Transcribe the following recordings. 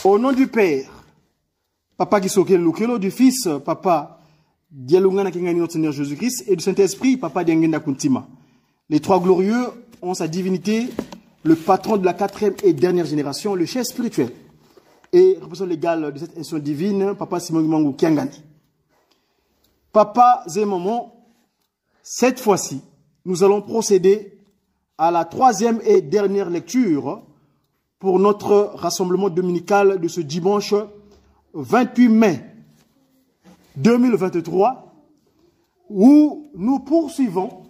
Au nom du Père, Papa Gisokel Lukelo, du Fils, Papa Dialungana Kingani notre Seigneur Jésus-Christ, et du Saint-Esprit, Papa Diangenda Kuntima. Les trois glorieux ont sa divinité, le patron de la quatrième et dernière génération, le chef spirituel. Et représentant légal de cette institution divine, Papa Simon Gimangu Kiangani. Papa Zémomon, cette fois-ci, nous allons procéder à la troisième et dernière lecture pour notre rassemblement dominical de ce dimanche 28 mai 2023, où nous poursuivons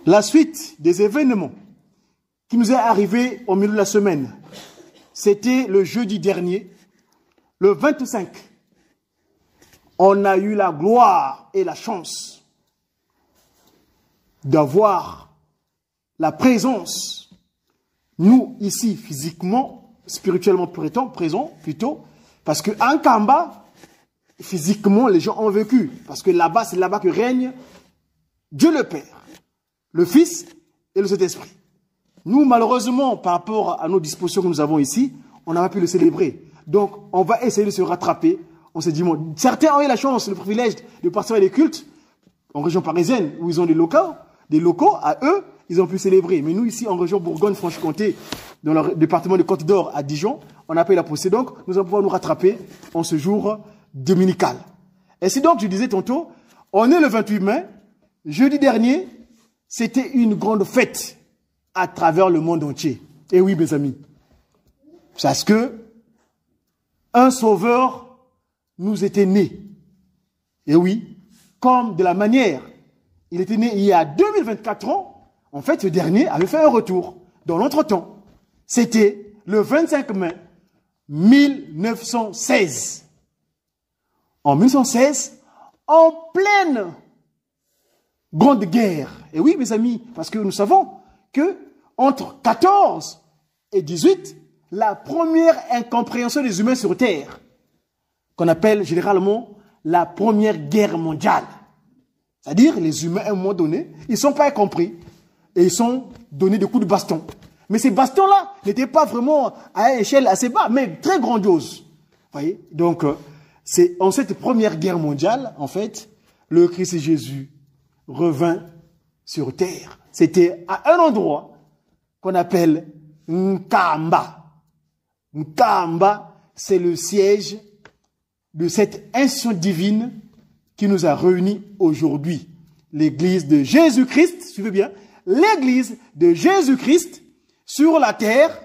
la suite des événements qui nous est arrivé au milieu de la semaine. C'était le jeudi dernier, le 25. On a eu la gloire et la chance d'avoir la présence, nous ici physiquement, spirituellement présents plutôt, parce qu'en Kamba, physiquement les gens ont vécu, parce que là-bas c'est là-bas que règne Dieu le Père, le Fils et le Saint-Esprit. Nous malheureusement par rapport à nos dispositions que nous avons ici, on n'a pas pu le célébrer, donc on va essayer de se rattraper. On s'est dit, bon, certains ont eu la chance, le privilège de participer à des cultes en région parisienne où ils ont des locaux à eux, ils ont pu célébrer. Mais nous, ici, en région Bourgogne-Franche-Comté, dans le département de Côte d'Or, à Dijon, on n'a pas eu la possibilité. Donc, nous allons pouvoir nous rattraper en ce jour dominical. Et si donc, je disais tantôt, on est le 28 mai, jeudi dernier, c'était une grande fête à travers le monde entier. Et oui, mes amis, parce que un sauveur nous était né. Et oui, comme de la manière, il était né il y a 2024 ans, en fait, ce dernier avait fait un retour dans notre temps. C'était le 25 mai 1916. En 1916, en pleine grande guerre. Et oui, mes amis, parce que nous savons que entre 14 et 18, la première incompréhension des humains sur Terre, qu'on appelle généralement la première guerre mondiale. C'est-à-dire, les humains, à un moment donné, ils ne sont pas compris et ils sont donnés des coups de baston. Mais ces bastons-là n'étaient pas vraiment à une échelle assez bas, mais très grandiose. Voyez? Donc, c'est en cette première guerre mondiale, en fait, le Christ Jésus revint sur terre. C'était à un endroit qu'on appelle Nkamba. Nkamba, c'est le siège de cette institution divine qui nous a réunis aujourd'hui. L'église de Jésus-Christ, suivez bien, l'église de Jésus-Christ sur la terre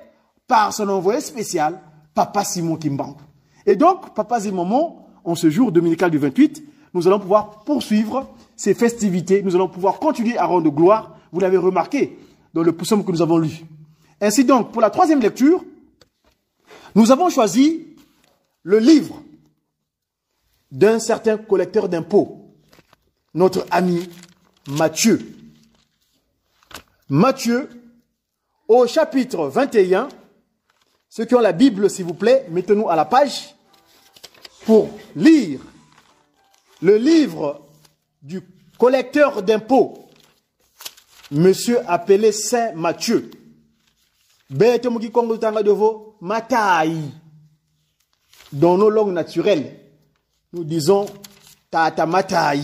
par son envoyé spécial, Papa Simon Kimbangu. Et donc, Papa Zimomon, en ce jour dominical du 28, nous allons pouvoir poursuivre ces festivités, nous allons pouvoir continuer à rendre gloire, vous l'avez remarqué dans le psaume que nous avons lu. Ainsi donc, pour la troisième lecture, nous avons choisi le livre d'un certain collecteur d'impôts, notre ami Matthieu. Matthieu, au chapitre 21, ceux qui ont la Bible, s'il vous plaît, mettez-nous à la page pour lire le livre du collecteur d'impôts, monsieur appelé Saint Matthieu. Dans nos langues naturelles, nous disons Tata Mataï.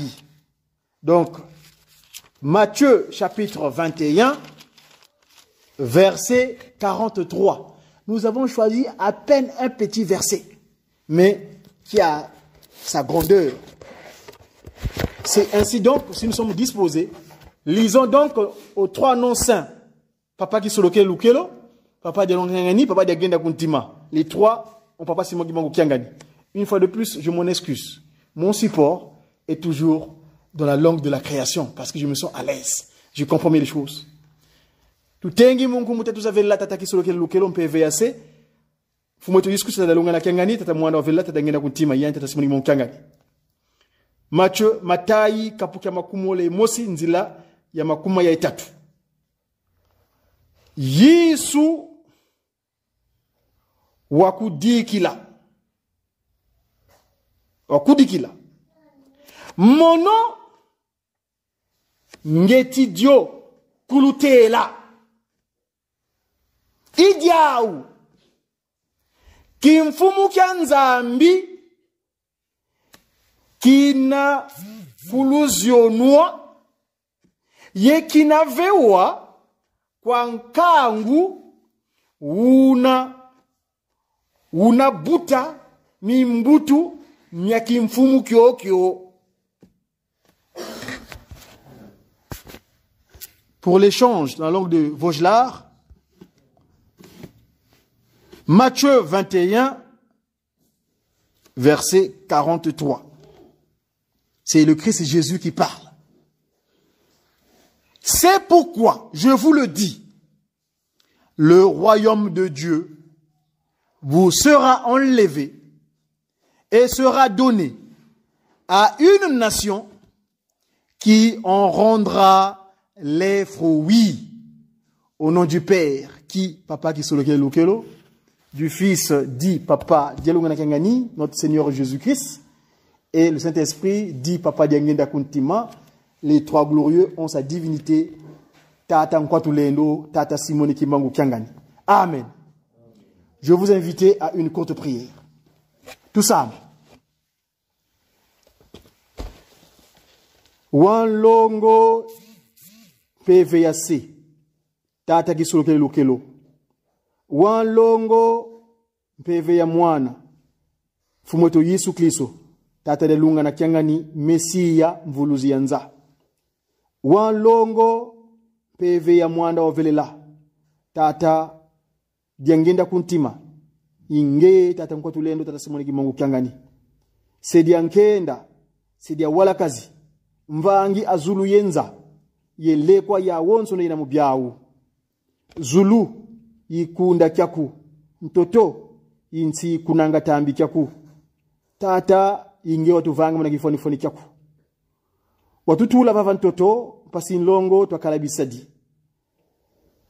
Donc, Matthieu chapitre 21, verset 43. Nous avons choisi à peine un petit verset, mais qui a sa grandeur. C'est ainsi donc, si nous sommes disposés, lisons donc aux trois noms saints. Papa Kisoloke Lukelo, Papa Dialongani, Papa Diagenda Kuntima. Les trois ont Papa Simon Gimangu Kiangani. Une fois de plus, je m'en excuse. Mon support est toujours dans la langue de la création, parce que je me sens à l'aise. Je comprends mieux les choses. Tout tengi mungu mute tu savez la tata Kisoloke Lukelo on peut VAC. Fumo tu discute la langue na Kiangani, tata mwana ovela tata ngenda kuntima yan tata Simon Gimangu Kiangani. Matthieu, Matayi, kapukia makumole mosi nzila ya makuma ya itatu. Yesu wakudikila. Wakudikila. Mono ngetidio kulutela. Idiaou. Kimfumu kya nzambi kina fuluzionwa ye kinavewa kwa nkangu una buta mimbutu mya kimfumu kyokyo. Pour l'échange dans la langue de Vaugelas, Matthieu 21, verset 43. C'est le Christ Jésus qui parle. C'est pourquoi, je vous le dis, le royaume de Dieu vous sera enlevé et sera donné à une nation qui en rendra les fruits. Au nom du Père, qui, papa qui solo kelo, du Fils, dit papa, dialogana kangani, notre Seigneur Jésus-Christ, et le Saint-Esprit, dit papa diangenda kuntima, les trois glorieux ont sa divinité, tata nkwatulendo, tata simone kimangu kangani. Amen. Je vous invite à une courte prière. Tout ça. Wanlongo PVAC tata kisolo kelo wanlongo PVA mwana fumoto Yesu Kristo tata de lunga na kyangani Mesia mvuluzi yanza wanlongo PVA mwana ovelela tata diangenda kuntima inge tata nkwatulendo tata simoni kimungu kyangani sedia nkenda sedia wala kazi mvangi azulu yenza yelekwa ya wonso na ina mubyawu zulu yikunda kyaku mtoto insi kunanga tambi kyaku tata inge watu vanga muna kifoni foni kyaku watutula vava mtoto pasi nlongo twakalabisadi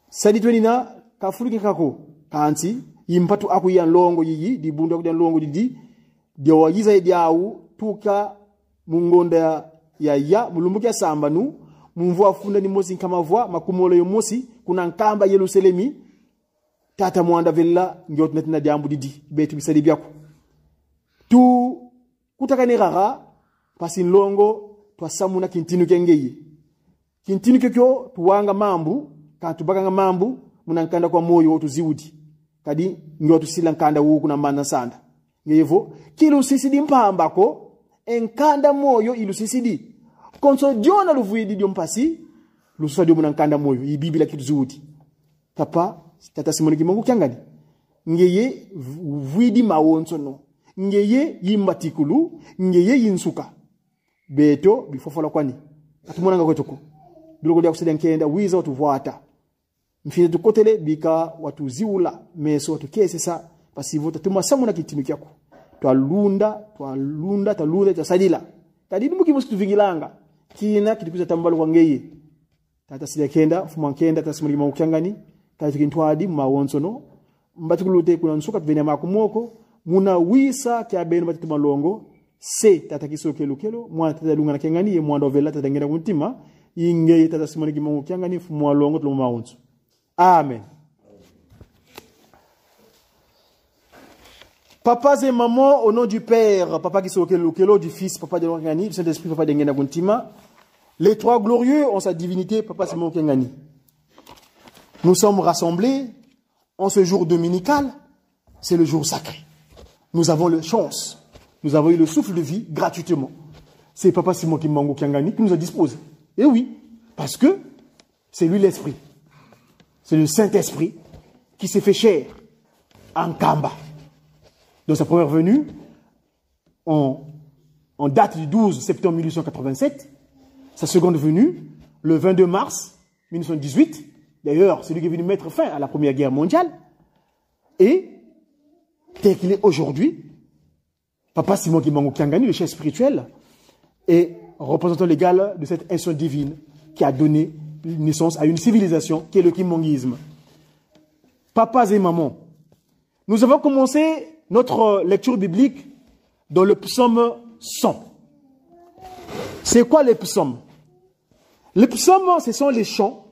sadi twenina kafulike kako kanti yimpatu aku ya nlongo yiyi dibunda ku nlongo didi dyawayiza edyawu tuka mungonda ya mulumbukia sambanu mumvua funda ni mosi nkamavua makumolo yo mosi kuna nkamba Yerusalemi tata mwanda villa ngiot netina diambu didi betu bisadi byako tu kutaka ne rara pasi nlongo twasamuna kintinu kengeye kintinu kyo tuwanga mambu katubakanga mambu munankanda kwa moyo wotu ziudi kadi ngiot sila nkanda wu kuna mana sanda ngevo kilu sisidi mpambako enkanda moyo ilu sisidi konso diona luvuidi diom pasi lusa diom nankanda moyo i biblia kitu zuudi papa tata simoni kimungu kyangani ngeye vuidi mawonso no ngeye yimbatikulu ngeye yinsuka beto bifofola kwani atumona nga kwetoko biloko dia kusedi nkenda wiza watu vuata mfine tukotele bika watu ziula meso watu kesesa pasivota tumasamuna kitinu kyako twalunda tasadila kadi muki mustu vigilanga kina kitikuza tambalo kwa ngeye tata sile kenda fuma kenda tata simuli maukyangani tata kintwadi mawonso no mbatikulute kuna nsuka tuvenya makumoko muna wisa kya beno batituma longo se tata kisokelo kelo mwana tata lunga na kengani ye mwando vela tata ngenda kuntima ingeye tata simuli maukyangani fuma longo tulo mawonso. Amen. Papas et mamans, au nom du Père, papa qui s'occupe du Fils, papa de l'Organi, du Saint-Esprit, papa de Ngena Guntima, les trois glorieux ont sa divinité, papa c'est mon Kengani. Nous sommes rassemblés en ce jour dominical, c'est le jour sacré. Nous avons la chance, nous avons eu le souffle de vie gratuitement. C'est papa Simon Kimbango Kengani qui nous a disposé. Et oui, parce que c'est lui l'Esprit. C'est le Saint-Esprit qui s'est fait chair en Kamba. Dans sa première venue, en date du 12 septembre 1887, sa seconde venue, le 22 mars 1918, d'ailleurs, c'est lui qui est venu mettre fin à la Première Guerre mondiale, et tel qu'il est aujourd'hui, Papa Simon Kimbangu Kyangani, le chef spirituel, est représentant légal de cette institution divine qui a donné naissance à une civilisation qui est le kimbanguisme. Papas et mamans, nous avons commencé notre lecture biblique dans le psaume 100. C'est quoi les psaumes? Les psaumes, ce sont les chants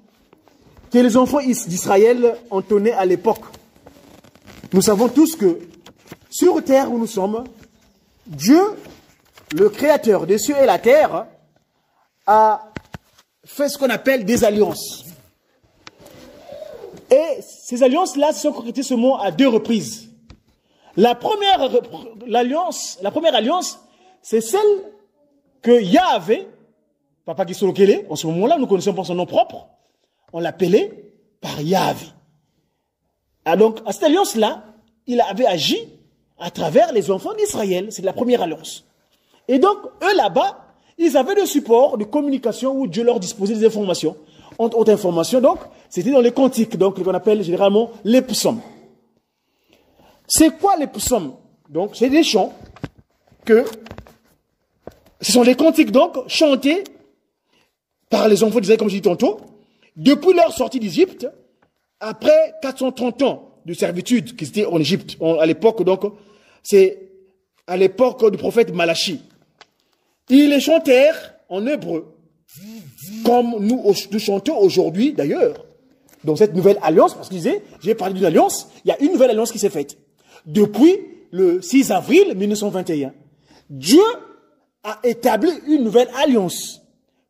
que les enfants d'Israël entonnaient à l'époque. Nous savons tous que sur terre où nous sommes, Dieu, le créateur des cieux et la terre, a fait ce qu'on appelle des alliances. Et ces alliances-là se sont concrétisées seulement à 2 reprises. La première alliance, c'est celle que Yahvé, Papa Kisolokele, en ce moment-là, nous connaissons pas son nom propre, on l'appelait par Yahvé. Ah donc, à cette alliance-là, il avait agi à travers les enfants d'Israël. C'est la première alliance. Et donc, eux là-bas, ils avaient des supports de communication où Dieu leur disposait des informations. Entre autres informations, donc, c'était dans les cantiques, donc, qu'on appelle généralement les psaumes. C'est quoi les psaumes? Donc, c'est des chants ce sont des cantiques, donc, chantés par les enfants d'Israël, comme je dis tantôt, depuis leur sortie d'Égypte, après 430 ans de servitude qui étaient en Égypte, à l'époque, donc, c'est à l'époque du prophète Malachi. Ils les chantèrent en hébreu, comme nous chantons aujourd'hui, d'ailleurs, dans cette nouvelle alliance, parce que j'ai parlé d'une alliance, il y a une nouvelle alliance qui s'est faite. Depuis le 6 avril 1921, Dieu a établi une nouvelle alliance.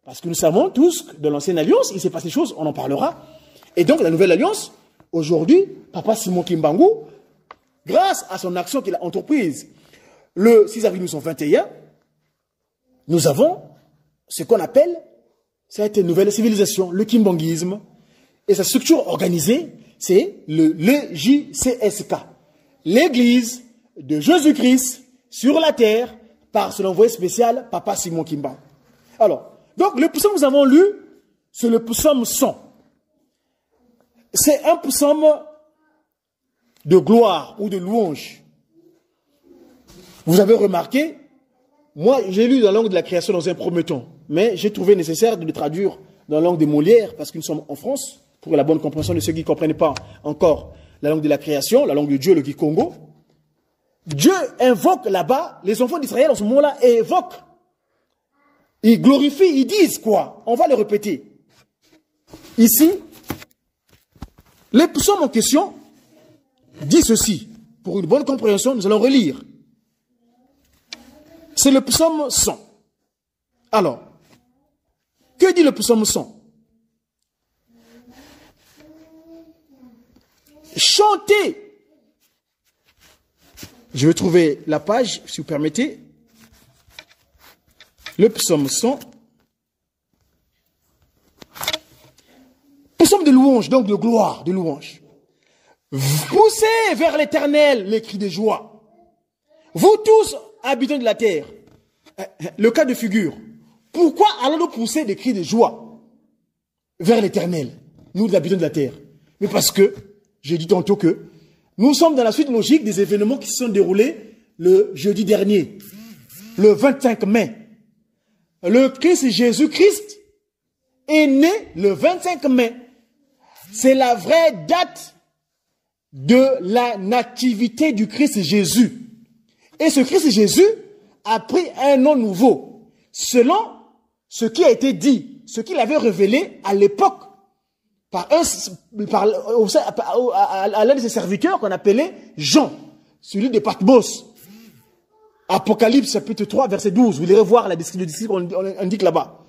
Parce que nous savons tous que dans l'ancienne alliance, il s'est passé des choses, on en parlera. Et donc, la nouvelle alliance, aujourd'hui, Papa Simon Kimbangu, grâce à son action qu'il a entreprise le 6 avril 1921, nous avons ce qu'on appelle cette nouvelle civilisation, le kimbanguisme. Et sa structure organisée, c'est l'EJCSK, l'Église de Jésus-Christ sur la terre par son envoyé spécial, Papa Simon Kimbangu. Alors, donc le psaume que nous avons lu, c'est le psaume 100. C'est un psaume de gloire ou de louange. Vous avez remarqué, moi j'ai lu dans la langue de la création dans un premier temps, mais j'ai trouvé nécessaire de le traduire dans la langue de Molière, parce que nous sommes en France, pour la bonne compréhension de ceux qui ne comprennent pas encore la langue de la création, la langue de Dieu, le Kikongo. Dieu invoque là-bas, les enfants d'Israël en ce moment-là évoquent, ils glorifient, ils disent quoi? On va le répéter. Ici, les psaumes en question disent ceci. Pour une bonne compréhension, nous allons relire. C'est le psaume 100. Alors, que dit le psaume 100? Chantez. Je vais trouver la page, si vous permettez. Le psaume 100. Psaume de louange, donc de gloire, de louange. Poussez vers l'Éternel les cris de joie. Vous tous, habitants de la terre. Le cas de figure. Pourquoi allons-nous pousser des cris de joie vers l'Éternel, nous, les habitants de la terre? Mais parce que, j'ai dit tantôt que, nous sommes dans la suite logique des événements qui se sont déroulés le jeudi dernier, le 25 mai. Le Christ Jésus-Christ est né le 25 mai. C'est la vraie date de la nativité du Christ Jésus. Et ce Christ Jésus a pris un nom nouveau, selon ce qui a été dit, ce qu'il avait révélé à l'époque à l'un de ses serviteurs qu'on appelait Jean, celui de Patmos. Apocalypse chapitre 3, verset 12, vous irez voir la description qu'on indique là-bas.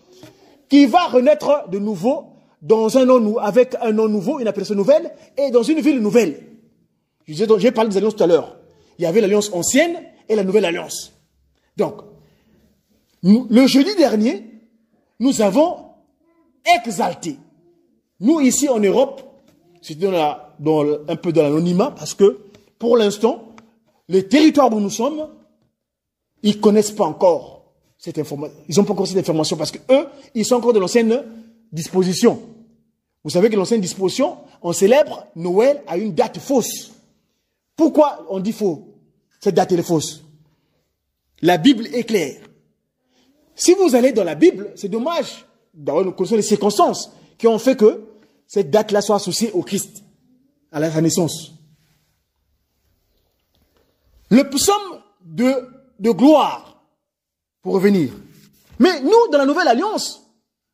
Qui va renaître de nouveau dans un nom, avec un nom nouveau, une appellation nouvelle, et dans une ville nouvelle. J'ai parlé des alliances tout à l'heure. Il y avait l'alliance ancienne et la nouvelle alliance. Donc, le jeudi dernier, nous avons exalté. Nous, ici en Europe, c'était un peu dans l'anonymat, parce que, pour l'instant, les territoires où nous sommes, ils ne connaissent pas encore cette information. Ils n'ont pas encore cette information, parce que eux, ils sont encore dans l'ancienne disposition. Vous savez que l'ancienne disposition, on célèbre Noël à une date fausse. Pourquoi on dit faux? Cette date elle est fausse. La Bible est claire. Si vous allez dans la Bible, c'est dommage, nous connaissons les circonstances qui ont fait que cette date-là soit associée au Christ, à la naissance. Le psaume de gloire, pour revenir. Mais nous, dans la Nouvelle Alliance,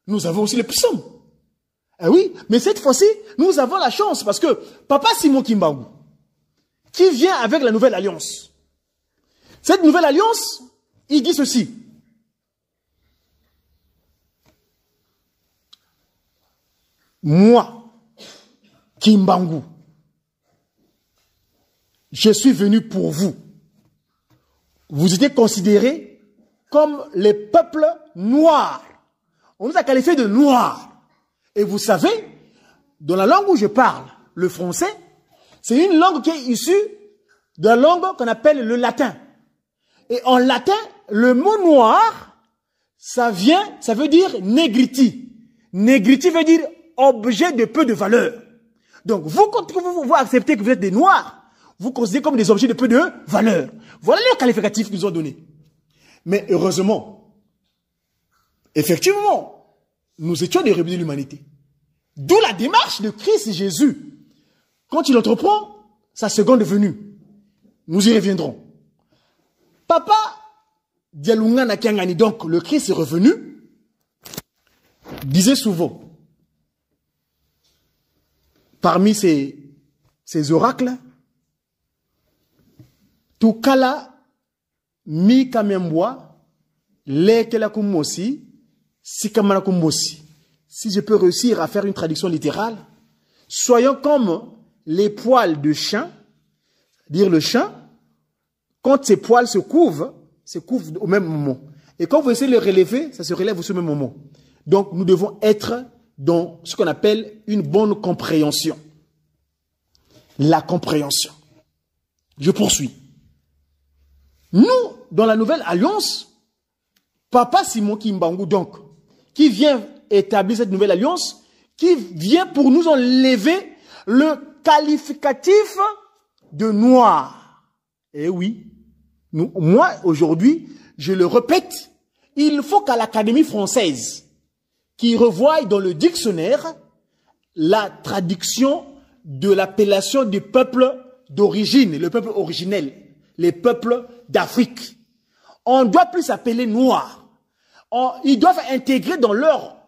nous avons aussi le psaume. Ah oui, mais cette fois-ci, nous avons la chance, parce que Papa Simon Kimbangu, qui vient avec la Nouvelle Alliance, Cette nouvelle alliance, il dit ceci. Moi, Kimbangu, je suis venu pour vous. Vous étiez considérés comme les peuples noirs. On nous a qualifiés de noirs. Et vous savez, dans la langue où je parle, le français, c'est une langue qui est issue de la langue qu'on appelle le latin. Et en latin, le mot noir, ça veut dire negriti. Negriti veut dire objet de peu de valeur. Donc, quand vous acceptez que vous êtes des noirs, vous considérez comme des objets de peu de valeur. Voilà les qualificatifs qu'ils nous ont donnés. Mais heureusement, effectivement, nous étions des rebelles de l'humanité. D'où la démarche de Christ Jésus. Quand il entreprend sa seconde venue, nous y reviendrons. Papa Dialunga Nakiangani, donc le Christ est revenu, disait souvent, parmi ces oracles, Tukala mi kamembwa, lekela kumosi, sikamana kumosi. Si je peux réussir à faire une traduction littérale, soyons comme les poils de chien, dire le chien, quand ses poils se couvrent au même moment. Et quand vous essayez de le relever, ça se relève au même moment. Donc, nous devons être dans ce qu'on appelle une bonne compréhension. La compréhension. Je poursuis. Nous, dans la nouvelle alliance, Papa Simon Kimbangu, donc, qui vient établir cette nouvelle alliance, qui vient pour nous enlever le qualificatif de noir. Eh oui, moi, aujourd'hui, je le répète, il faut qu'à l'Académie française, qui revoie dans le dictionnaire la traduction de l'appellation des peuples d'origine, le peuple originel, les peuples d'Afrique. On ne doit plus s'appeler noir. Ils doivent intégrer dans leur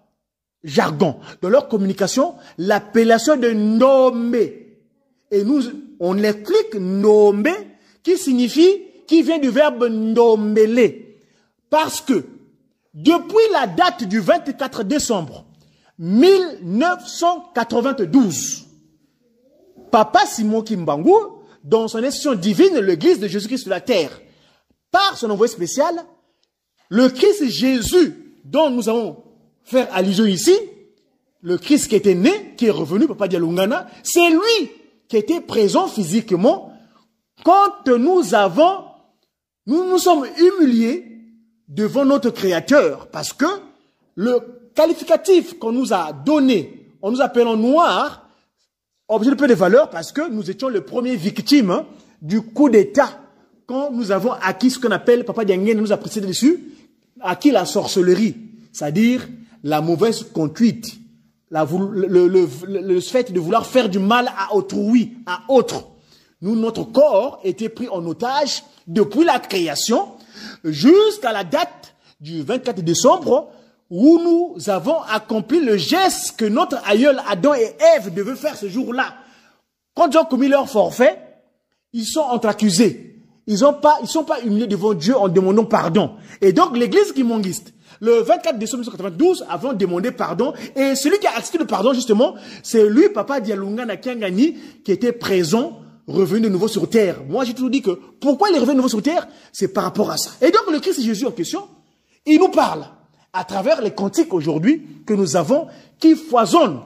jargon, dans leur communication, l'appellation de Ndombe. Et nous, on explique Ndombe, qui vient du verbe Ndombele. Parce que, depuis la date du 24 décembre 1992, Papa Simon Kimbangu, dans son institution divine, l'Église de Jésus-Christ sur la terre, par son envoyé spécial, le Christ Jésus, dont nous avons fait allusion ici, le Christ qui était né, qui est revenu, Papa Dialungana, c'est lui qui était présent physiquement quand nous nous sommes humiliés devant notre Créateur, parce que le qualificatif qu'on nous a donné, en nous appelant noirs, objet de peu de valeur, parce que nous étions les premiers victimes du coup d'État, quand nous avons acquis ce qu'on appelle, Papa Diangen nous a précédé dessus, acquis la sorcellerie, c'est-à-dire la mauvaise conduite, le fait de vouloir faire du mal à autrui, à autre. Nous, notre corps était pris en otage depuis la création jusqu'à la date du 24 décembre où nous avons accompli le geste que notre aïeul Adam et Ève devaient faire ce jour-là. Quand ils ont commis leur forfait, ils sont entre accusés. Ils sont pas humiliés devant Dieu en demandant pardon. Et donc l'église kimbanguiste, le 24 décembre 1992, avons demandé pardon. Et celui qui a accepté le pardon, justement, c'est lui, Papa Dialunga Nakiangani, qui était présent, revenu de nouveau sur terre. Moi, j'ai toujours dit que pourquoi il est revenu de nouveau sur terre, c'est par rapport à ça. Et donc le Christ Jésus en question, il nous parle à travers les cantiques aujourd'hui que nous avons qui foisonnent.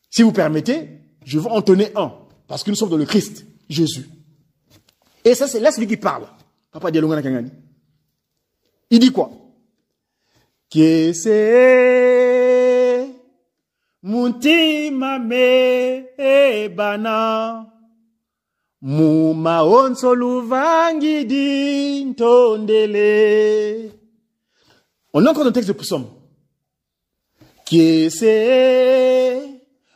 Si vous permettez, je vais en donner un, parce que nous sommes dans le Christ Jésus. Et ça, c'est là celui qui parle. Papa Dialunga Nakiangani. Il dit quoi? Kiese muntima me bana muma onso luvangi di ntondele. On a encore un texte de psaume. Kiese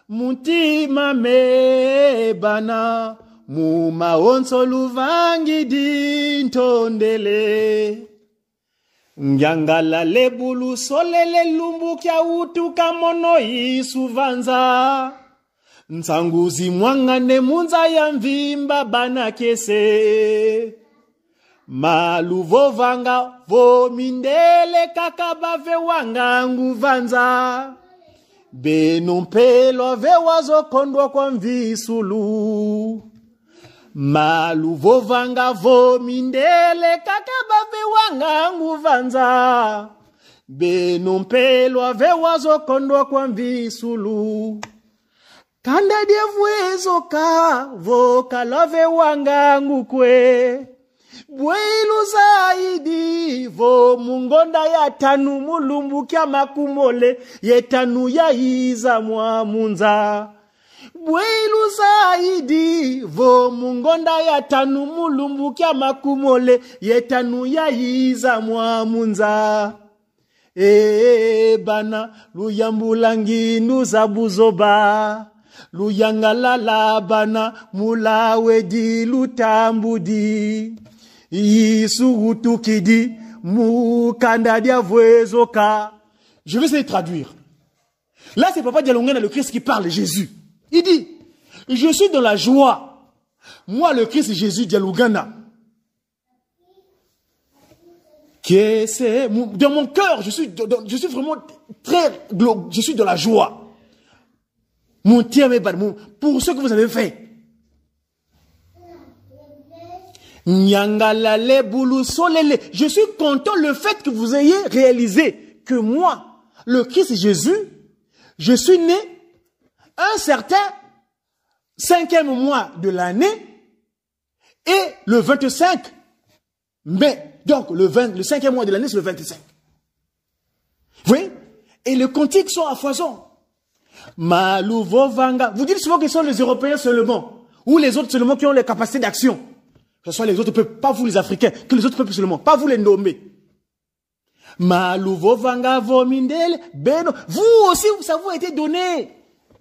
muntima me bana muma onso luvangi di ntondele. Ngangala lebulu solele lumbu kya utu kamono isuvanza. Nsanguzi mwangane munza ya mvimba bana kese. Maluvo vanga vo mindele kakaba ve wanga nguvanza. Benumpelo ve wazo kondwa kwa mvisulu. Maluvo vanga vo mindele kakaba ve wanga nguvanza. Benumpelo ve wazo kondwa kwa mvisulu. Kanda dievwezo ka vo kalove wanga ngukwe. Bweilu zaidi vo mungonda ya tanu mulumbu kya makumole yetanu ya iza mwa munza. Bweilu zaidi vo mungonda ya tanu mulumbu kya makumole yetanu ya iza mwa munza. Bana luyambulangi nuzabuzoba. Luyangalala bana mulawe di lutambudi. Je vais essayer de traduire. Là, c'est Papa Dialongana, le Christ qui parle, Jésus. Il dit, je suis dans la joie. Moi, le Christ Jésus Dialongana. Dans mon cœur, je suis vraiment je suis dans la joie. Mon pour ce que vous avez fait. Je suis content le fait que vous ayez réalisé que moi, le Christ Jésus, je suis né un certain 5e mois de l'année et le 25 mai. Donc le 5e mois de l'année, c'est le 25. Vous voyez? Et les cantiques sont à foison. Malouvo Vanga. Vous dites souvent que ce sont les Européens seulement, ou les autres seulement qui ont les capacités d'action. Que ce soit les autres peuples, pas vous les Africains, que les autres peuples seulement, pas vous les nommer. Malouvo Vanga Vomindel, Beno. Vous aussi, ça vous a été donné.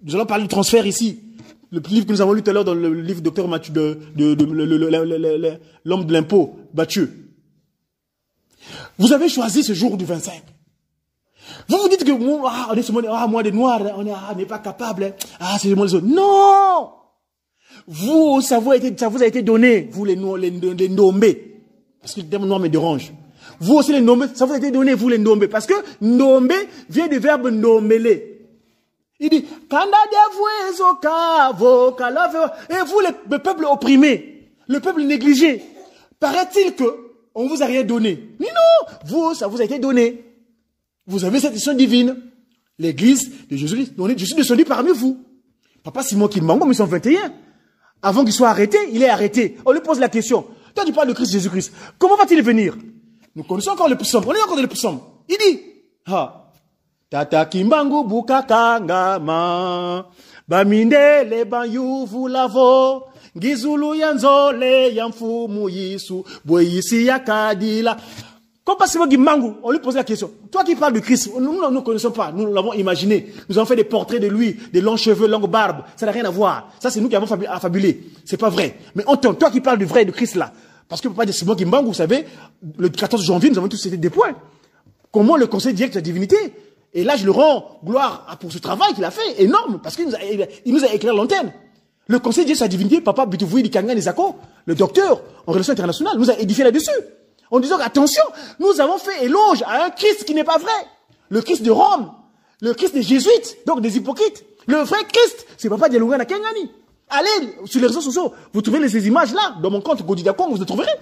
Nous allons parler du transfert ici. Le livre que nous avons lu tout à l'heure dans le livre Docteur Mathieu l'homme de l'impôt, Mathieu. Vous avez choisi ce jour du 25. Vous vous dites que moi des noirs, on n'est pas capable. C'est moi les autres. Non! Vous, ça vous a été donné, vous les nommés. Parce que le terme noir me dérange. Vous aussi les nommés, ça vous a été donné, vous les nommés. Parce que nommer vient du verbe nommer. Il dit, et vous le peuple opprimé, le peuple négligé, paraît-il que on vous a rien donné. Mais non, vous, ça vous a été donné. Vous avez cette mission divine. L'église de Jésus-Christ, je suis descendu parmi vous. Papa Simon Kimbango, 1921. Avant qu'il soit arrêté, il est arrêté. On lui pose la question. Toi, tu parles de Christ Jésus-Christ. Comment va-t-il venir? Nous connaissons encore le psaume. On est encore dans le psaume. Il dit, Tata Kimbangu bukakangama. Bamindele banyuvu lavo. Gizulu yanzole yamfumu yisu. Boyisi yakadila. Comme Pasteur Kimbangu, on lui pose la question. Toi qui parles de Christ, nous ne connaissons pas. Nous l'avons imaginé. Nous avons fait des portraits de lui, des longs cheveux, longue barbe. Ça n'a rien à voir. Ça, c'est nous qui avons affabulé. C'est pas vrai. Mais toi qui parles du vrai de Christ là. Parce que Papa de Simon Kimbangu, vous savez, le 14 janvier, nous avons tous été des points. Comment le conseil direct de la divinité? Et là, je le rends gloire pour ce travail qu'il a fait, énorme, parce qu'il nous a éclairé l'antenne. Le conseil direct de la divinité, Papa Bitouvouy Dikanga Nizako, le docteur en relations internationales, nous a édifié là-dessus. En disant, attention, nous avons fait éloge à un Christ qui n'est pas vrai. Le Christ de Rome, le Christ des jésuites, donc des hypocrites. Le vrai Christ, c'est Papa Dialongana Kengani. Allez sur les réseaux sociaux, vous trouvez ces images-là, dans mon compte Godidakon, vous les trouverez.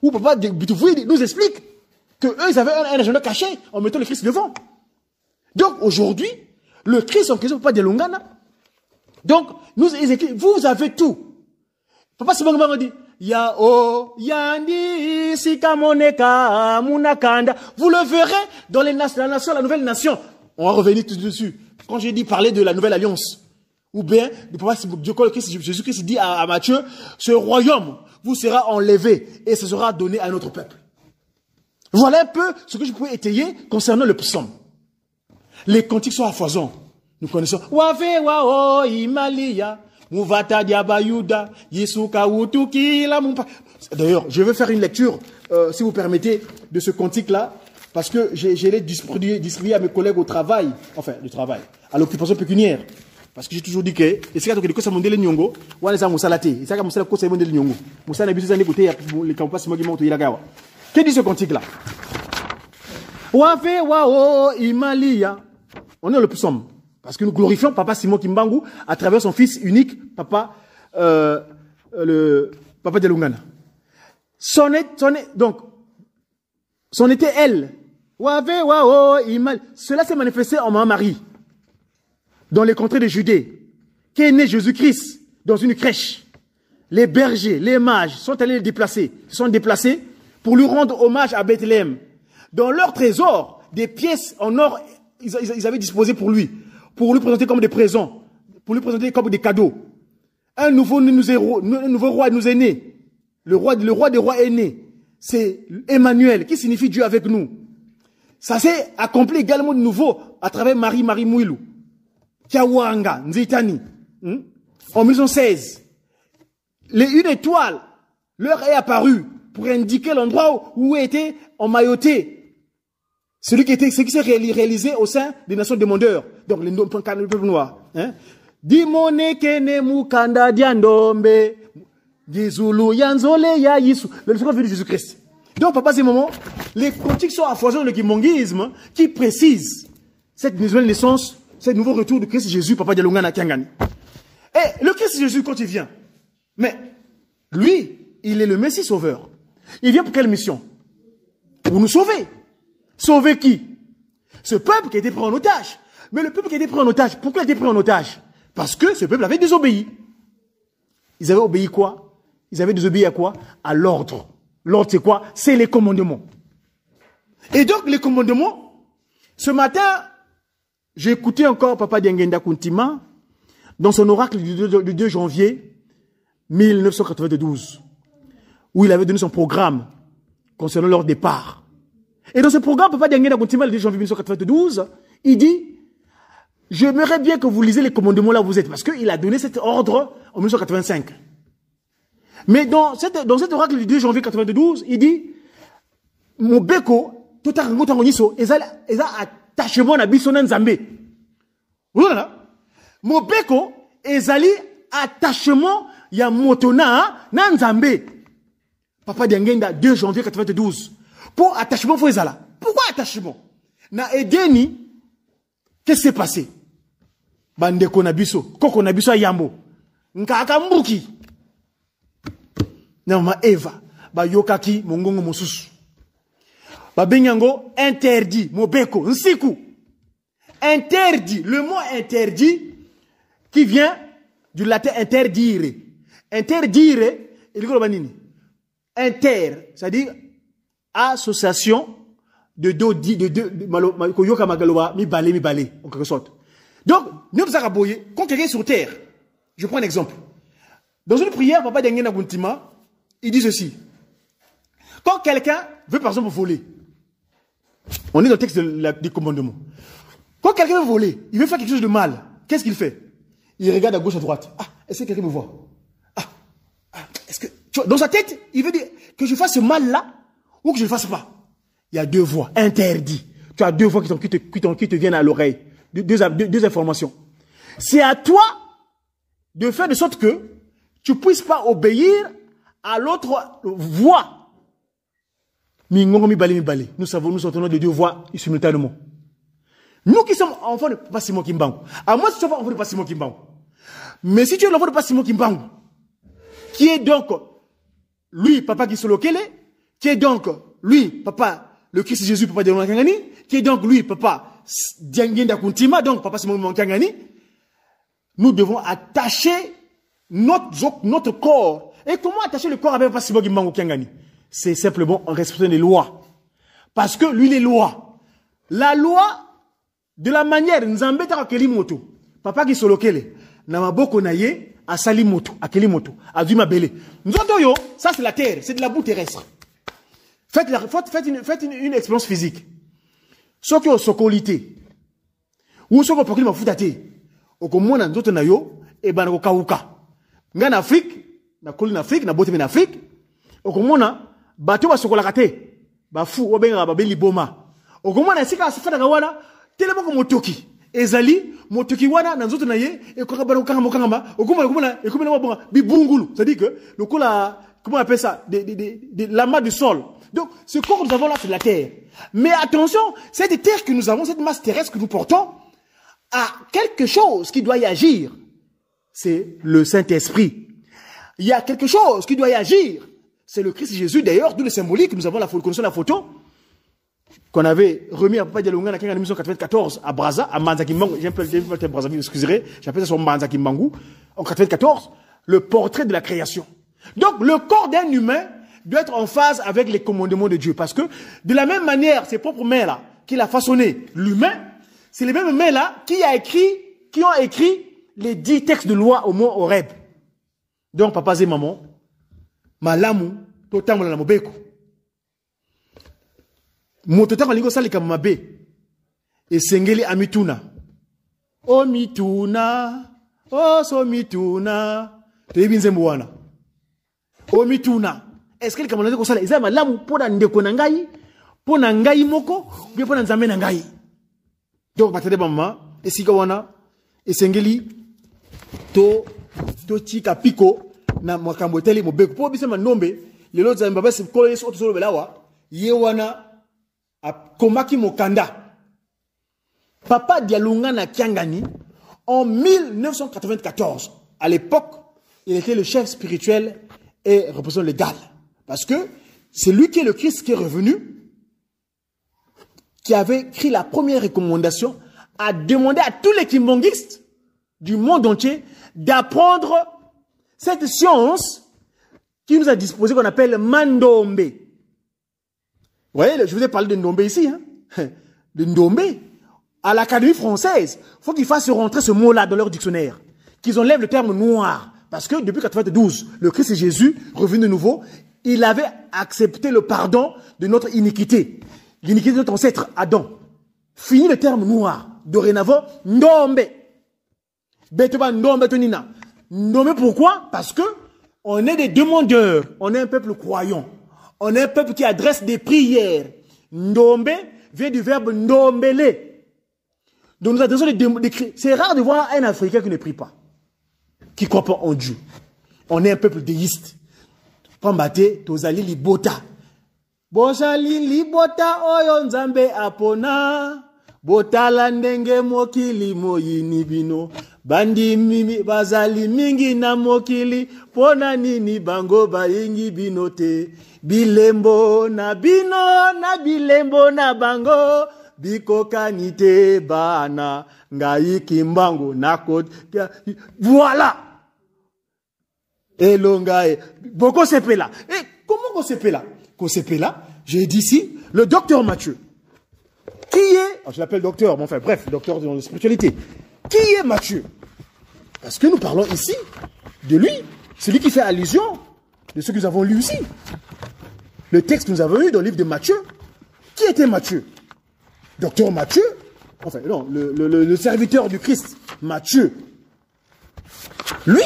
Où Papa Bitouvouy nous explique que eux, ils avaient un agenda caché en mettant le Christ devant. Donc aujourd'hui, le Christ en question, Papa Dialongana. Donc, vous avez tout. Papa Simon dit, Yandi, Sikamoneka, Munakanda. Vous le verrez dans la nation, la nouvelle nation. On va revenir tout dessus. Quand j'ai dit parler de la nouvelle alliance, ou bien, Jésus-Christ dit à Matthieu, ce royaume vous sera enlevé et ce sera donné à un autre peuple. Voilà un peu ce que je pouvais étayer concernant le psaume. Les cantiques sont à foison. Nous connaissons. D'ailleurs, je vais faire une lecture, si vous permettez, de ce cantique-là, parce que je l'ai distribué à mes collègues au travail, enfin, du travail, à l'occupation pécuniaire. Parce que j'ai toujours dit que, et c'est quand que ça monte les nyongo, ou on les a moussalaté, et c'est quand moussala kosa monte les nyongo. Moussala n'a pas écouté, les campas, c'est moi qui monte, il a gawa. Que dit ce cantique-là? Wafe wao imalia. On est le plus sombre. Parce que nous glorifions Papa Simon Kimbangu à travers son fils unique, Papa, le Papa de Lungana. Son était elle. Wafe wao imalia. Cela s'est manifesté en Maman Marie. Dans les contrées de Judée, qu'est né Jésus-Christ dans une crèche. Les bergers, les mages sont allés se sont déplacés pour lui rendre hommage à Bethléem. Dans leur trésor, des pièces en or, ils avaient disposé pour lui présenter comme des présents, pour lui présenter comme des cadeaux. Un nouveau roi nous est né. Le roi des rois est né. C'est Emmanuel, qui signifie Dieu avec nous. Ça s'est accompli également de nouveau à travers Marie Mouilou. Kiawanga, Nzitani, en 1916, une étoile leur est apparue pour indiquer l'endroit où était emmailloté ce qui s'est réalisé au sein des nations demandeurs, donc les peuples noirs. Dimone kene mukanda diandombe, Gizulu yanzole ya yisu, le second venu de Jésus-Christ. Donc, papa, ces moments, les cantiques sont à foison de le kimongisme qui précise cette nouvelle naissance. C'est le nouveau retour de Christ Jésus, Papa de Lungana Kiangani. Et le Christ Jésus, quand il vient, mais lui, il est le Messie sauveur. Il vient pour quelle mission? Pour nous sauver. Sauver qui? Ce peuple qui a été pris en otage. Mais le peuple qui a été pris en otage, pourquoi il a été pris en otage? Parce que ce peuple avait désobéi. Ils avaient obéi quoi? Ils avaient désobéi à quoi? À l'ordre. L'ordre, c'est quoi? C'est les commandements. Et donc, les commandements, ce matin, j'ai écouté encore Papa Diangenda Kuntima dans son oracle du 2 janvier 1992, où il avait donné son programme concernant leur départ. Et dans ce programme, Papa Diangenda Kuntima, le 2 janvier 1992, il dit, j'aimerais bien que vous lisez les commandements là où vous êtes, parce qu'il a donné cet ordre en 1985. Mais dans cet oracle du 2 janvier 1992, il dit, mon beko, tout à l'heure, ils attachement à Bissonan Zambé. Voilà. Mobeko ezali attachement ya motona na Nzambé. Papa Diangenda 2 janvier 1992. Pour attachement faut ezala. Pourquoi attachement? Na Edeni, qu'est-ce qui s'est passé? Bandeko na biso, koko na biso yambo. Nkaka mbuki. Na mama Eva, ba yokaki mongongo mosusu. Babenyango interdit, mobeko, nsiku. Interdit, le mot interdit qui vient du latin interdire. Interdire, il dit banini. Inter, c'est-à-dire association de deux, koyoka magaloba, mi balé, en quelque sorte. Donc, nous avons aboyé, quand quelqu'un est sur terre, je prends un exemple. Dans une prière, Papa Diangenda Kuntima, il dit ceci. Quand quelqu'un veut par exemple voler, on est dans le texte du commandement. Quand quelqu'un veut voler, il veut faire quelque chose de mal, qu'est-ce qu'il fait? Il regarde à gauche, à droite. Ah, est-ce que quelqu'un me voit? Est-ce que... Tu vois, dans sa tête, il veut dire que je fasse ce mal-là ou que je ne le fasse pas. Il y a deux voix, interdit. Tu as deux voix qui te viennent à l'oreille. Deux informations. C'est à toi de faire de sorte que tu ne puisses pas obéir à l'autre voix. Nous savons, nous entendons les deux voix simultanément. Nous qui sommes enfants de Papa Simon Kimbangu, à moi si tu es enfant de Papa Simon Kimbangu, mais si tu es l'enfant de Papa Simon Kimbangu, qui est donc lui, Papa Gisolokele, qui est donc lui, Papa, le Christ Jésus, Papa de Kangani, qui est donc lui, Papa Diangenda Kuntima, donc Papa Simon Kangani, nous devons attacher notre corps. Et comment attacher le corps avec Papa Simon Kangani? C'est simplement en respectant les lois. Parce que lui, les lois. La loi, de la manière, Nzambe ta akeli moto. Papa qui solokele. Na maboko na ye, a sali moto, akeli moto, a vu ma belle. Nzoto yo, ça c'est la terre, c'est de la boue terrestre. Faites une expérience physique. Soko yo sokolité. Ou soko pokili mafutate. Okomona nzoto na yo, e bana ko kauka. Nga na Afrique, na koli na Afrique, na bote na Afrique. Okomona, bato ba sokola kate. Ba fu obenga ba beli boma. Okomona sika asifata kawana, telemo ko motoki. ezali motokiwana na nzoto na ye et ko kabana kangamba okuma bibungulu, c'est-à-dire que le coup là, comment on appelle ça, de l'amas du sol. Donc ce corps que nous avons là, c'est de la terre. Mais attention, cette terre que nous avons, cette masse terrestre que nous portons, a quelque chose qui doit y agir. C'est le Saint-Esprit. Il y a quelque chose qui doit y agir. C'est le Christ Jésus, d'ailleurs, d'où le symbolique. Nous avons la photo, connaissons la photo qu'on avait remis à Papa Dialonga en 1994 à Braza, à Manzakimbangu. J'ai un peu le Braza, vous excuserez, j'appelle ça sur Manzakimbangu. En 1994, le portrait de la création. Donc, le corps d'un humain doit être en phase avec les commandements de Dieu. Parce que, de la même manière, ces propres mains-là, qu'il a façonné l'humain, c'est les mêmes mains-là qui ont écrit les 10 textes de loi au mont Horeb. Donc, papa et maman, malamu, totamu la mobeko. Mototamu lingo sali kama mabe. Et sengeli amituna. O mituna, o so mituna. Tebinze mwana. O mituna. Est-ce que kama nako sala eza malamu pona ndeko na ngai, pona ngai moko, bien pona nzambe na ngai. Donc batade mama, esika wana, esengeli to tika piko na makambo teli mobeko po bisema nombe lelo za mbaba se ko yeso to belawa ye wana akomaki mokanda papa Dialunga na Kiangani en 1994. À l'époque, il était le chef spirituel et représentant légal parce que c'est lui qui est le Christ qui est revenu, qui avait écrit la première recommandation à demander à tous les kimbongistes du monde entier d'apprendre cette science qui nous a disposé, qu'on appelle Mandombe. Vous voyez, je vous ai parlé de Ndombe ici, hein? De Ndombe. À l'Académie française, il faut qu'ils fassent rentrer ce mot-là dans leur dictionnaire. Qu'ils enlèvent le terme noir. Parce que depuis 92, le Christ Jésus, revenu de nouveau, il avait accepté le pardon de notre iniquité. L'iniquité de notre ancêtre Adam. Fini le terme noir. Dorénavant, Ndombe. Betoba Ndombe Tonina. Ndombe pourquoi? Parce que on est des demandeurs. On est un peuple croyant. On est un peuple qui adresse des prières. Ndombe vient du verbe ndombele. Donc nous adressons des cris. C'est rare de voir un Africain qui ne prie pas. Qui ne croit pas en Dieu. On est un peuple déiste. Pambate, tozali libota. Bosali libota oyo nzambe apona. Botala ndenge mokili moyini bino. Bandi mimi bazali mingi na mokili. Pona nini bango bayingi bino te. Bilembo na bino na bilembo na bango. Biko kanite bana. Ngai kimbango nako. Voilà. Elongae. Boko sepela. Et comment qu'on sepela? Qu'on sepela, j'ai dit ici, le docteur Mathieu. Qui est, je l'appelle docteur, mais enfin bref, docteur dans la spiritualité. Qui est Mathieu? Parce que nous parlons ici de lui, celui qui fait allusion de ce que nous avons lu ici. Le texte que nous avons eu dans le livre de Matthieu. Qui était Matthieu? Docteur Matthieu, enfin non, le serviteur du Christ, Matthieu. Lui,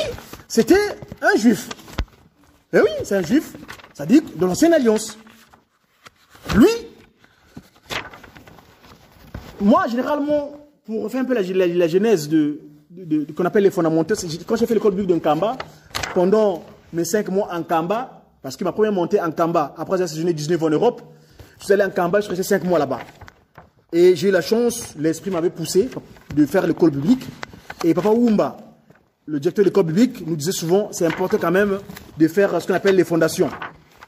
c'était un juif. Eh oui, c'est un juif, ça dit de l'ancienne alliance. Lui, moi, généralement, pour faire un peu la genèse de qu'on appelle les fondamentaux, quand j'ai fait l'école biblique de Nkamba, pendant mes 5 mois en Nkamba, parce que ma première montée en Nkamba, après avoir séjourné 19 ans en Europe, je suis allé en Nkamba, je suis resté 5 mois là-bas. Et j'ai eu la chance, l'esprit m'avait poussé de faire l'école biblique. Et Papa Oumba, le directeur de l'école biblique, nous disait souvent, c'est important quand même de faire ce qu'on appelle les fondations.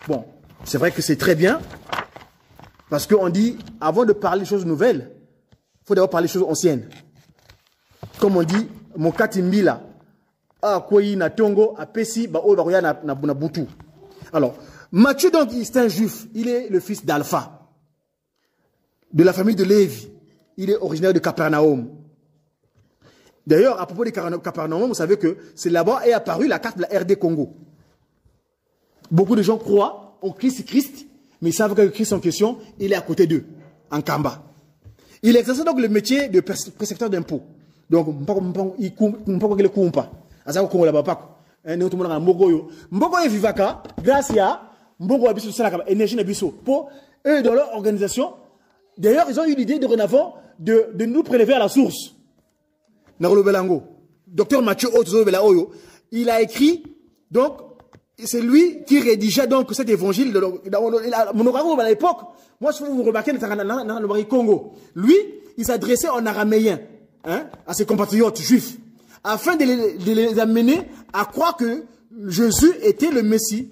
Bon, c'est vrai que c'est très bien, parce qu'on dit, avant de parler des choses nouvelles, il faut d'abord parler des choses anciennes. Comme on dit, mon katimbila, a koyi na tongo, a pesi, ba o ba na butu. Alors, Matthieu, donc, c'est un juif, il est le fils d'Alpha, de la famille de Lévi. Il est originaire de Capernaum. D'ailleurs, à propos de Capernaum, vous savez que c'est là-bas est apparue la carte de la RD Congo. Beaucoup de gens croient au Christ, mais ils savent que le Christ en question, il est à côté d'eux, en Kamba. Il exerce donc le métier de précepteur d'impôts. Donc, il ne peut pas. Mbogo est vivaka, grâce à Mbogo Abisso Salakaba, énergie Nabisso. Pour eux, dans leur organisation, d'ailleurs, ils ont eu l'idée de renavant de nous prélever à la source. Docteur Mathieu Oyo, il a écrit, donc, c'est lui qui rédigeait donc cet évangile à l'époque. Moi, je vous remarquez dans le Congo. Lui, il s'adressait en araméen à ses compatriotes juifs, afin de les amener à croire que Jésus était le Messie,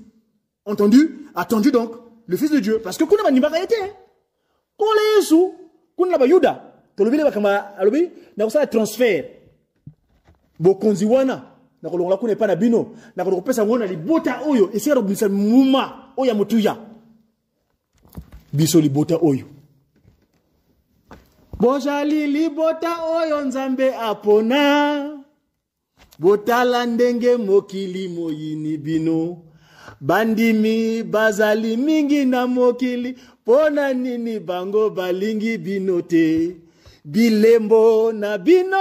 attendu donc, le Fils de Dieu. Parce que quand on a été, quand on est sous, quand on a Yuda, on a transfert. Bokonziwana, na kolonga kuna pa na bino, na kolopesa ngona libota oyo, esika robinisa muma oya mutuya. Biso libota oyo. Bojali libota oyo nzambe apona. Botala ndenge mokili moyini bino. Bandimi bazali mingi na mokili, pona nini bango balingi bino te. Bilembo na bino.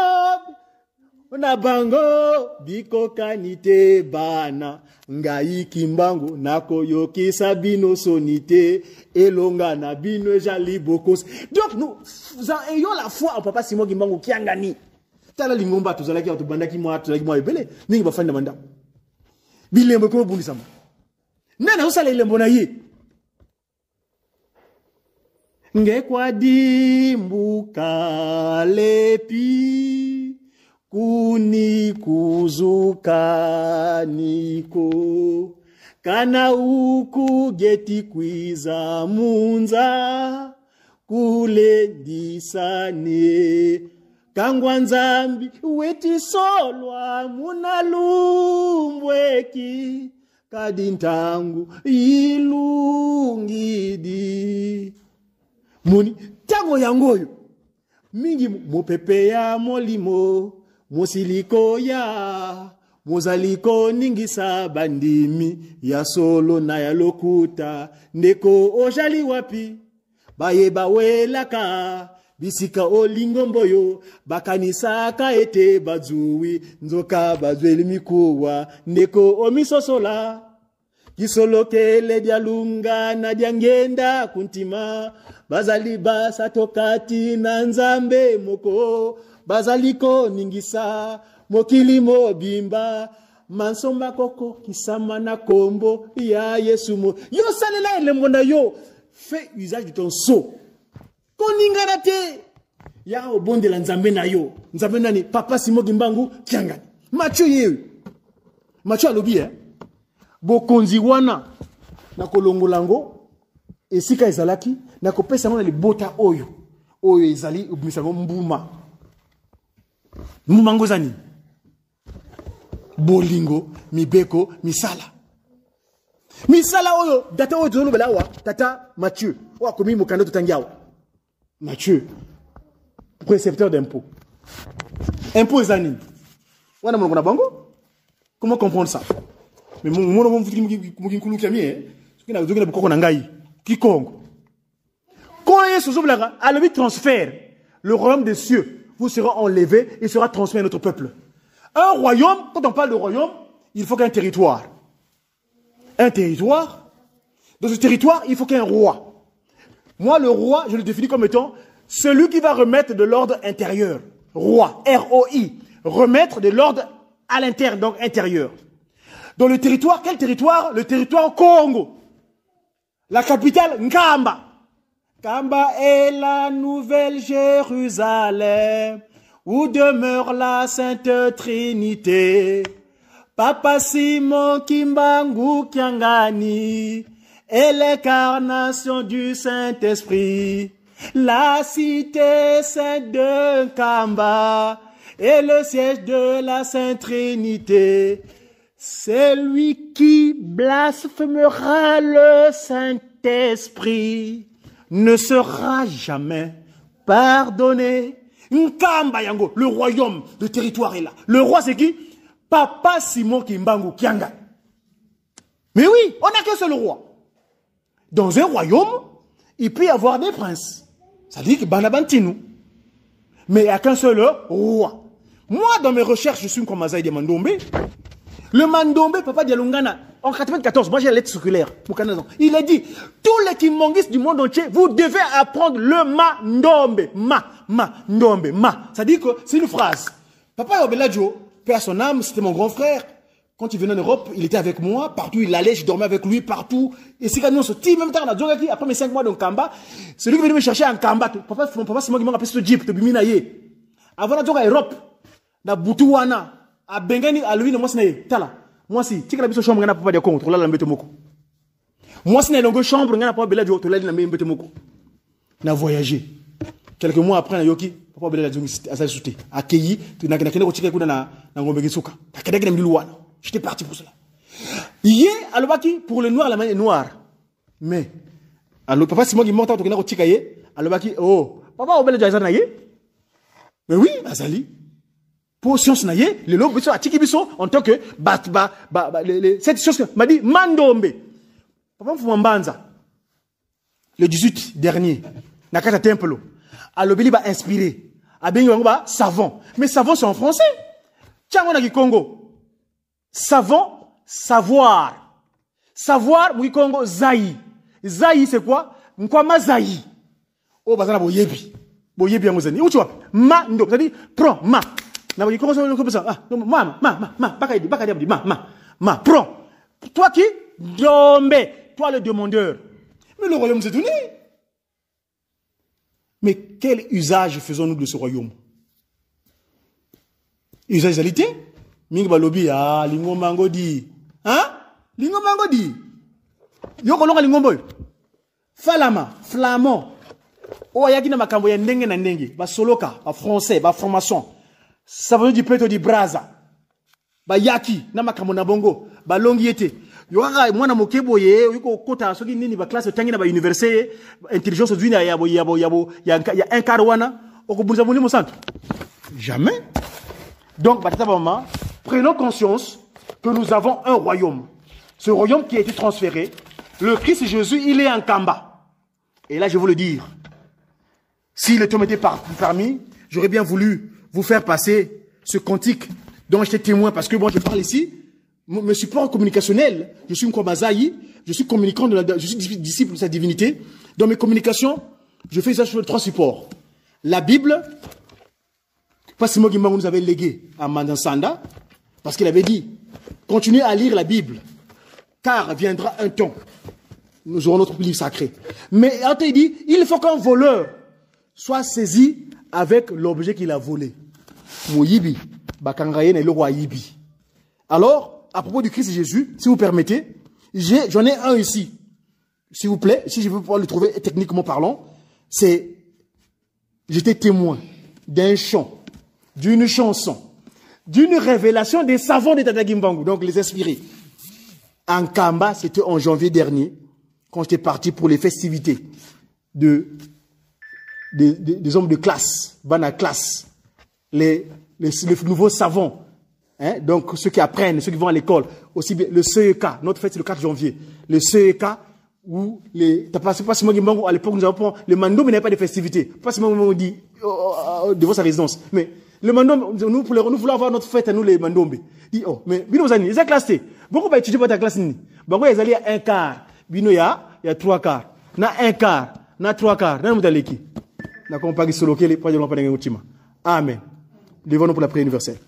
Na bango biko kanite bana ngai kimbangu nako yoki sabino sonite elonga na bino jali bokos. Donc nous ayons la foi en papa Simon Kimbangu kiangani tala lingomba tozalaki atubandaki mwa ebele ningi bafanda manda bilembo ko bundisama nana usala ilembo na ye ngekwa dimbuka lepi kuni kuzuka niko kana uku geti kwiza munza kule disane kangwa nzambi weti solwa munalumbweki kadintangu ilungidi muni tango yangoyo mingi mopepe ya molimo Mosiliko ya mozaliko ningisa bandimi ya solo na ya lokuta ndeko ojali wapi baye bawelaka bisika olingomboyo bakanisa ka ete bazui nzoka bazweli mikuwa ndeko omisosola kisolokele dialunga na diangenda kuntima bazali basa tokati na nzambe moko bazaliko ningisa mokili mobimba mansomba koko kisama na kombo ya Yesu mo yo salela elembo na yo fais usage de ton sceau koningana te ya obonde la nzambe na yo nzambe nani papa Simon Kimbangu kiangani Mathieu yewe Mathieu alobi bokonzi wana na kolongolango esika ezalaki na kopesa ngona libota oyo ezali ubisango mbuma Mumango zani bolingo mibeko misala oyo data oyo tolo belawa tata Mathieu o akomi mokando totangiawa Mathieu précepteur d'impôt impôt zani wana mona bango comment comprendre ça mais mon mfuti mukulu kiamie kina zokina bukoko na ngai kikongo quand Yesu zoblaga a le transfert le royaume des cieux vous serez enlevés et sera transmis à notre peuple. Un royaume, quand on parle de royaume, il faut qu'un territoire. Un territoire. Dans ce territoire, il faut qu'il y ait un roi. Moi, le roi, je le définis comme étant celui qui va remettre de l'ordre intérieur. Roi, R-O-I. Remettre de l'ordre à l'intérieur, donc intérieur. Dans le territoire, quel territoire? Le territoire Congo. La capitale, Nkamba. Kamba est la nouvelle Jérusalem, où demeure la Sainte Trinité. Papa Simon Kimbangu Kiangani est l'incarnation du Saint-Esprit. La cité sainte de Kamba est le siège de la Sainte Trinité. Celui qui blasphémera le Saint-Esprit ne sera jamais pardonné. Nkamba yango, le royaume, le territoire est là. Le roi c'est qui? Papa Simon Kimbangu Kianga. Mais oui, on n'a qu'un seul roi. Dans un royaume, il peut y avoir des princes. Ça dit que Banabantinu. Mais il n'y a qu'un seul roi. Moi, dans mes recherches, je suis comme Mazaï de Mandombe. Le Mandombe, Papa Dialungana, en 94, moi j'ai la lettre circulaire. Il a dit, tous les Kimbanguistes du monde entier, vous devez apprendre le Mandombe. Ma. Ça dit que c'est une phrase. Papa Obeladjo, paix à son âme, c'était mon grand frère. Quand il venait en Europe, il était avec moi. Partout il allait, je dormais avec lui partout. Et c'est quand nous sortis, même temps, on a joué après mes 5 mois dans Kamba. C'est lui qui venait me chercher en Kamba. Papa, c'est moi qui m'a appelé ce jeep, de Biminaye. Avant de jouer en Europe, dans Boutouana, à Bengani, à lui, moi, c'est Tala. Moi, si, tu as la chambre, on n'a pas de contre, là, l'embête moko. Moi, c'est une chambre, on n'a pas de Obeladjo, là, l'embête moko. On a voyagé. Quelques mois après, on a yoki. Papa Obeladjo, à sa souté. Accueilli, tu n'as qu'à j'étais parti pour cela. Hier, alobaki pour le noir, la main est noire. Mais, alors, papa, c'est moi qui monte au Kena Chikaye. Alobaki, oh, papa, Obeladjo Azar naye. Mais oui, Azali. Pour science naye, le lobe, à Tikibiso, en tant que, cette chose m'a dit, Mandombe. Papa, Fumambanza. Le 18 dernier, Nakata Templo. Alobeli va inspirer. Abengi savon. Mais savon, c'est en français. Tiens, on a qui Congo. Savant, savoir. Savoir, Mwikongo, zaï. Zaï, c'est quoi? Mkwama zaï. Oh, bazana boyebi. Boyebi amozani. Où tu vois? Ma, ndo. C'est-à-dire, prends, ma. Na boyebi, comment ça? Ah, bakadi, ma, prends. Toi qui? Dombe. Toi le demandeur. Mais le royaume s'est donné. Mais quel usage faisons-nous de ce royaume? Usagalité? Mingo balobi ah lingo mango di hein lingo mango di yoko longa lingo boy falama flamand o yaki na makambo ya ndenge na ndenge ba soloka ba français ba formation ça veut dire peto di braza ba yaki na makambo na bongo ba longi ete yoka mwana mokebo ye yuko kota soki nini ba classe tangi na ba université intelligence dwina ya un karwana okubunza buni mo centre jamais. Donc batata maman, prenons conscience que nous avons un royaume. Ce royaume qui a été transféré, le Christ Jésus, il est en Kamba. Et là, je veux le dire, si le temps était parmi, j'aurais bien voulu vous faire passer ce cantique dont j'étais témoin, parce que moi, je parle ici, mon support communicationnel, je suis Mkwamazaï, je suis communicant, je suis disciple de sa divinité. Dans mes communications, je fais ça sur les 3 supports. La Bible, parce que moi qui nous avait légué à Mandansanda, parce qu'il avait dit, continuez à lire la Bible, car viendra un temps, nous aurons notre livre sacré. Mais il dit, il faut qu'un voleur soit saisi avec l'objet qu'il a volé. Moyibi, Bakangayen et le roi Yibi. Alors, à propos du Christ Jésus, si vous permettez, j'en ai un ici. S'il vous plaît, si je veux pouvoir le trouver techniquement parlant, c'est, j'étais témoin d'un chant, d'une chanson, d'une révélation des savants de Tata Gimbangu, donc les inspirés. En Kamba, c'était en janvier dernier, quand j'étais parti pour les festivités des hommes de classe, Bana classe, les nouveaux savants, hein, donc ceux qui apprennent, ceux qui vont à l'école, aussi bien le CEK, notre fête c'est le 4 janvier, le CEK, où t'as pas si moi Gimbangu, à l'époque nous avons le Mando, mais il n'y avait pas de festivités, pas si moi dit devant sa résidence, mais le Mandom, nous voulons avoir notre fête à nous les Mandombe. Dit, oh, mais, bino zani, ils ont classé. Beaucoup va étudier pour ta classe ni. Beaucoup ils allaient à 1 quart. Bino il y a 3 quarts. Na 1 quart, na 3 quarts. Na moutaleki. Na compagnie solo kele, pas de l'on pas d'engue outima. Amen. Devons-nous pour la prière universelle.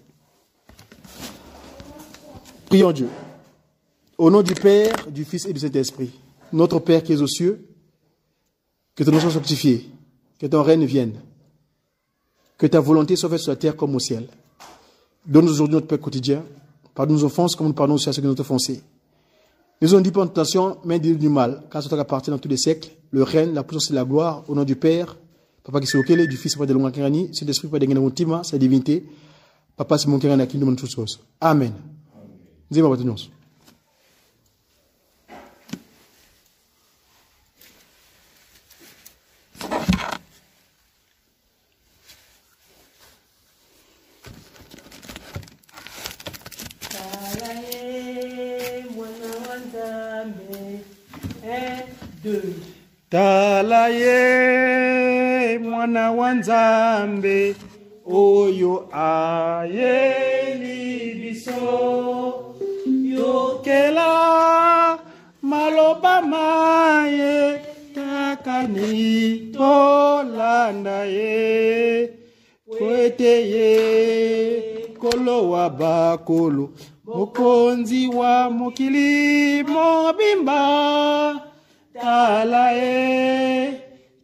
Prions Dieu. Au nom du Père, du Fils et du Saint-Esprit. Notre Père qui es aux cieux, que ton nom soit sanctifié, que ton règne vienne. Que ta volonté soit faite sur la terre comme au ciel. Donne-nous aujourd'hui notre pain quotidien. Pardonne nos offenses comme nous pardonnons aussi à ceux qui nous ont offensés. Nous avons dit pas en tentation, mais du mal, car c'est toi qui appartient dans tous les siècles, le règne, la puissance et la gloire, au nom du Père, Papa qui s'est auquel, du Fils, Papa de l'Ongankirani, c'est l'Esprit, Papa de l'Ongankirani, sa divinité, Papa c'est mon Kirani à qui nous demande toutes choses. Amen. Dis moi maintenant. Talaye mwana wa Nzambe oyo ayeli biso yokela maloba maye takani tolanda ye kwete ye Kolo wa bakolo, mokonzi wa mokili mobimba. Talae,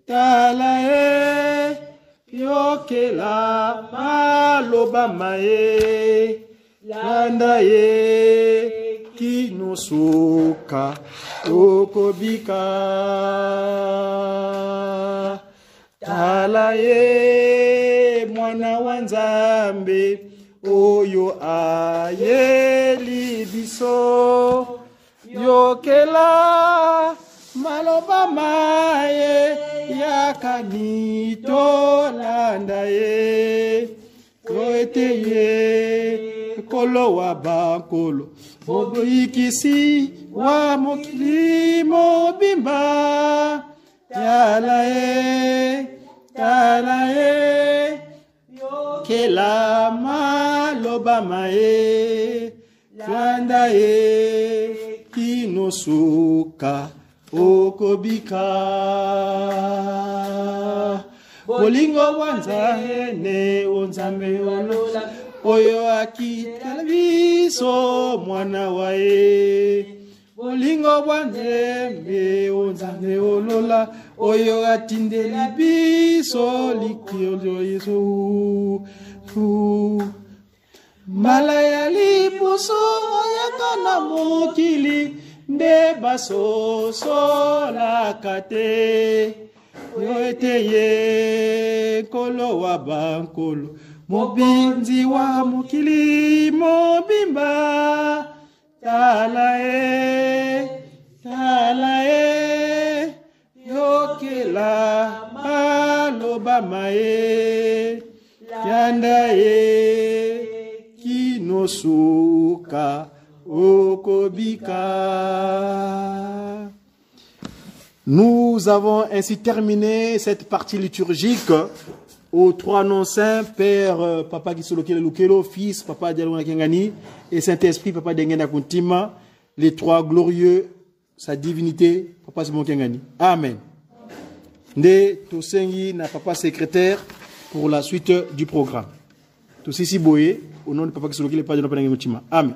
talae, yokela maloba mae, landa ye, kinosuka, okobika. Talae, mwana wa Nzambe, oyo ayeli biso, yokela maloba mae, yakanito landa ye, koete ye, kolo wa bakolo, moboikisi wa mokili mobimba. Talae, talae, kela maloba mae, landa ye, kinosuka, okobika. Bolingo wanzane, onzambe olola, oyo akitala biso mwana wae. Bolingo wanzembe, onzambe olola, oyo atindeli biso likio yeso. Malaya lipuso yakana mokili, nde basoso la kate. Yoete ye, kolo wa bankolo, mobinzi wa mokili mobimba. Talae, talae, yokela maloba mae, yanda ye, kinosuka, okobika. Nous avons ainsi terminé cette partie liturgique aux trois noms saints, Père, Papa Kisolokele Lukelo, Fils, Papa Dialona Kengani, et Saint-Esprit, Papa Dengena Kuntima, les trois glorieux, sa divinité, Papa Simon Kengani. Amen. Nde Tosengi na Papa secrétaire pour la suite du programme. Tosisi Boye, au nom de Papa Kisolokele, Papa Dialona Kengani Kuntima. Amen.